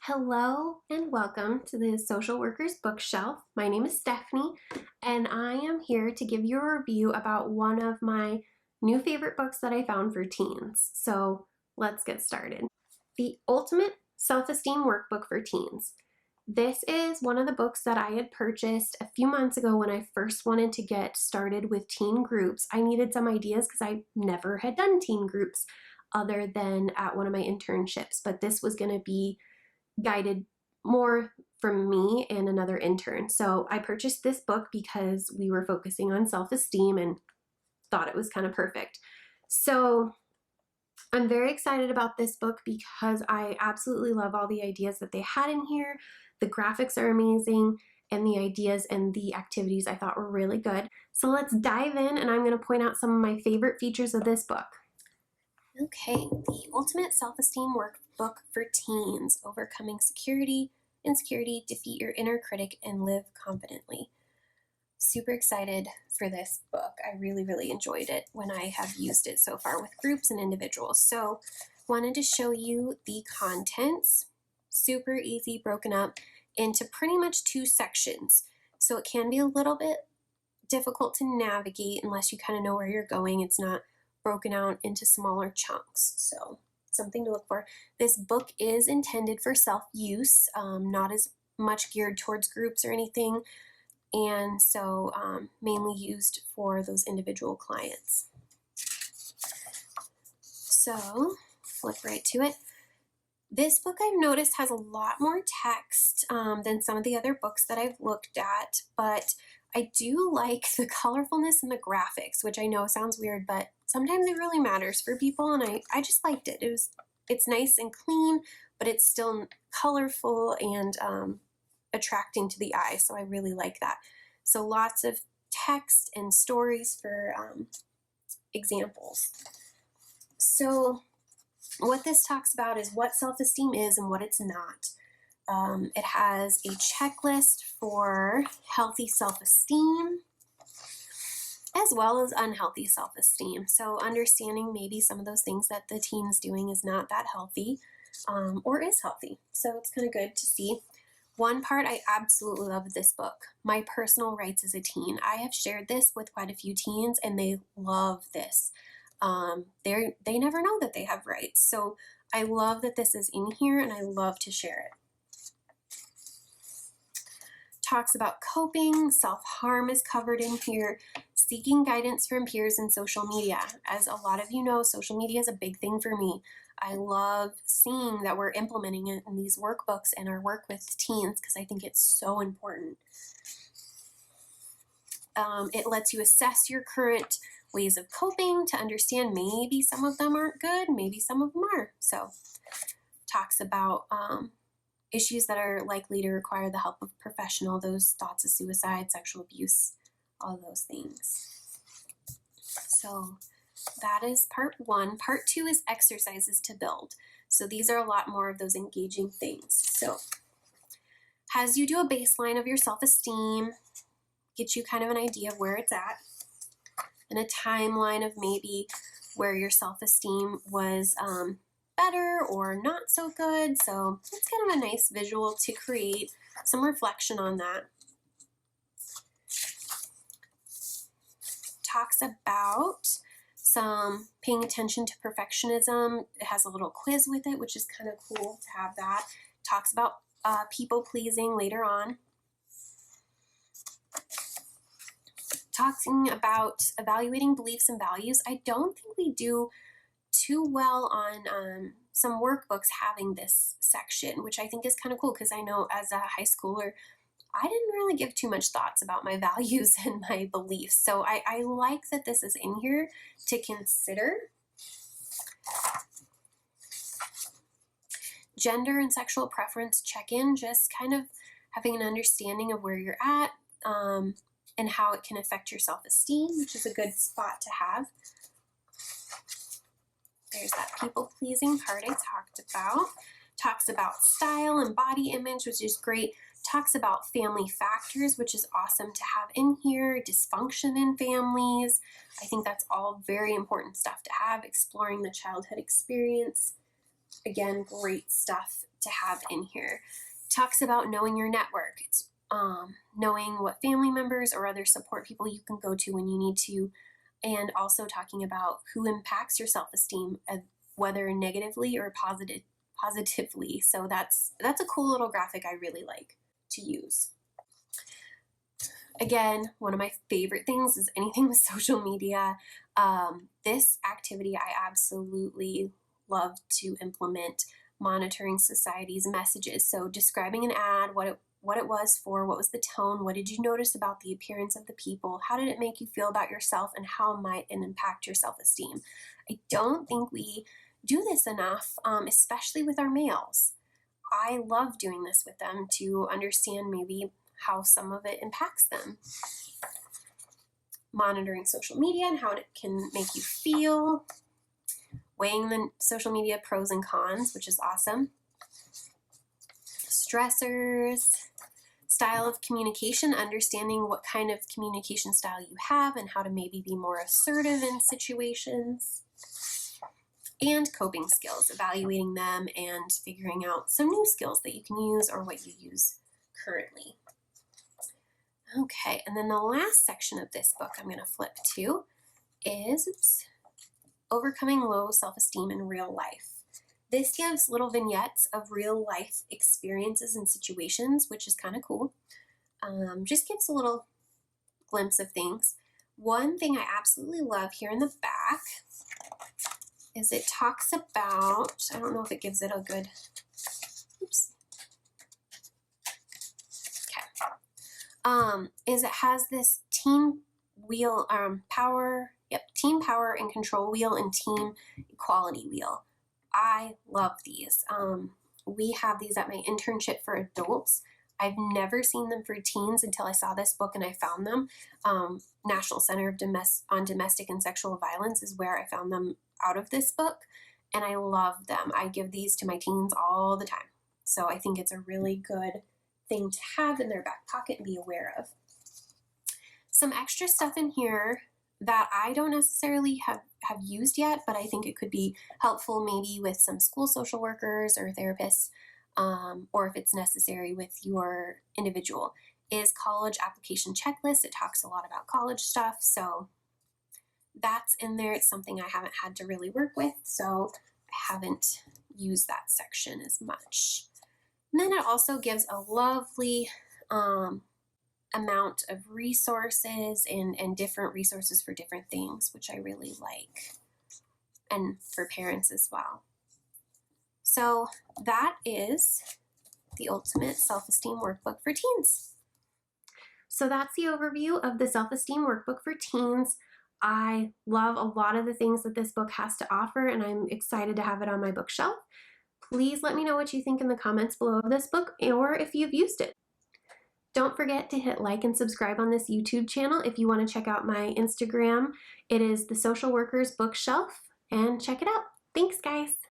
Hello and welcome to the Social Workers Bookshelf. My name is Stephanie and I am here to give you a review about one of my new favorite books that I found for teens. So let's get started. The Ultimate Self-Esteem Workbook for Teens. This is one of the books that I had purchased a few months ago when I first wanted to get started with teen groups. I needed some ideas because I never had done teen groups other than at one of my internships, but this was going to be guided more from me and another intern. So I purchased this book because we were focusing on self-esteem and thought it was kind of perfect. So I'm very excited about this book because I absolutely love all the ideas that they had in here. The graphics are amazing and the ideas and the activities I thought were really good. So let's dive in and I'm going to point out some of my favorite features of this book. Okay, the Ultimate Self-Esteem Workbook for Teens, Overcoming Security, Insecurity, Defeat Your Inner Critic, and Live Confidently. Super excited for this book. I really enjoyed it when I have used it so far with groups and individuals. So wanted to show you the contents. Super easy, broken up into pretty much two sections. So it can be a little bit difficult to navigate unless you kind of know where you're going. It's not broken out into smaller chunks, so something to look for. This book is intended for self-use, not as much geared towards groups or anything, and so mainly used for those individual clients. So flip right to it. This book I've noticed has a lot more text than some of the other books that I've looked at, but I do like the colorfulness and the graphics, which I know sounds weird, but sometimes it really matters for people, and I just liked it. It's nice and clean, but it's still colorful and attracting to the eye, so I really like that. So lots of text and stories for examples. So what this talks about is what self-esteem is and what it's not. It has a checklist for healthy self-esteem as well as unhealthy self-esteem. So understanding maybe some of those things that the teen's doing is not that healthy or is healthy. So it's kind of good to see. One part I absolutely love this book, My Personal Rights as a Teen. I have shared this with quite a few teens and they love this. They never know that they have rights. So I love that this is in here and I love to share it. Talks about coping, self-harm is covered in here, seeking guidance from peers and social media. As a lot of you know, social media is a big thing for me. I love seeing that we're implementing it in these workbooks and our work with teens because I think it's so important. It lets you assess your current ways of coping to understand maybe some of them aren't good, maybe some of them are. So talks about issues that are likely to require the help of a professional, those thoughts of suicide, sexual abuse, all of those things. So that is part one. Part two is exercises to build. So these are a lot more of those engaging things. So has you do a baseline of your self-esteem, get you kind of an idea of where it's at, and a timeline of maybe where your self-esteem was better or not so good. So it's kind of a nice visual to create some reflection on that. Talks about some paying attention to perfectionism. It has a little quiz with it, which is kind of cool to have that. Talks about people pleasing later on. Talking about evaluating beliefs and values. I don't think we do too well on some workbooks having this section, which I think is kind of cool because I know as a high schooler, I didn't really give too much thoughts about my values and my beliefs. So I like that this is in here to consider. Gender and sexual preference check-in, just kind of having an understanding of where you're at and how it can affect your self-esteem, which is a good spot to have. There's that people-pleasing part I talked about. Talks about style and body image, which is great. Talks about family factors, which is awesome to have in here. Dysfunction in families. I think that's all very important stuff to have. Exploring the childhood experience. Again, great stuff to have in here. It talks about knowing your network. It's knowing what family members or other support people you can go to when you need to, and also talking about who impacts your self-esteem, whether negatively or positively. So that's a cool little graphic I really like to use. Again, one of my favorite things is anything with social media. This activity I absolutely love to implement, monitoring society's messages. So describing an ad, what it was for, what was the tone, what did you notice about the appearance of the people, how did it make you feel about yourself, and how might it impact your self-esteem. I don't think we do this enough, especially with our males. I love doing this with them to understand maybe how some of it impacts them. Monitoring social media and how it can make you feel. Weighing the social media pros and cons, which is awesome. Stressors. Style of communication, understanding what kind of communication style you have and how to maybe be more assertive in situations. And coping skills, evaluating them and figuring out some new skills that you can use or what you use currently. Okay, and then the last section of this book I'm going to flip to is Overcoming Low Self-Esteem in Real Life. This gives little vignettes of real life experiences and situations, which is kind of cool. Just gives a little glimpse of things. One thing I absolutely love here in the back is it talks about, I don't know if it gives it a good, oops. Is it has this team wheel, team power and control wheel and team equality wheel. I love these. We have these at my internship for adults. I've never seen them for teens until I saw this book and I found them. National Center on Domestic and Sexual Violence is where I found them out of this book, and I love them. I give these to my teens all the time. So I think it's a really good thing to have in their back pocket and be aware of. Some extra stuff in here that I don't necessarily have used yet, but I think it could be helpful maybe with some school social workers or therapists, or if it's necessary with your individual, is college application checklist. It talks a lot about college stuff, so that's in there. It's something I haven't had to really work with, so I haven't used that section as much. And then it also gives a lovely amount of resources and different resources for different things, which I really like, and for parents as well. So that is the ultimate self-esteem workbook for teens. So that's the overview of the Self-Esteem Workbook for Teens. I love a lot of the things that this book has to offer, and I'm excited to have it on my bookshelf. Please let me know what you think in the comments below of this book, or if you've used it. Don't forget to hit like and subscribe on this YouTube channel if you want to check out my Instagram. It is the Social Workers Bookshelf, and check it out. Thanks, guys.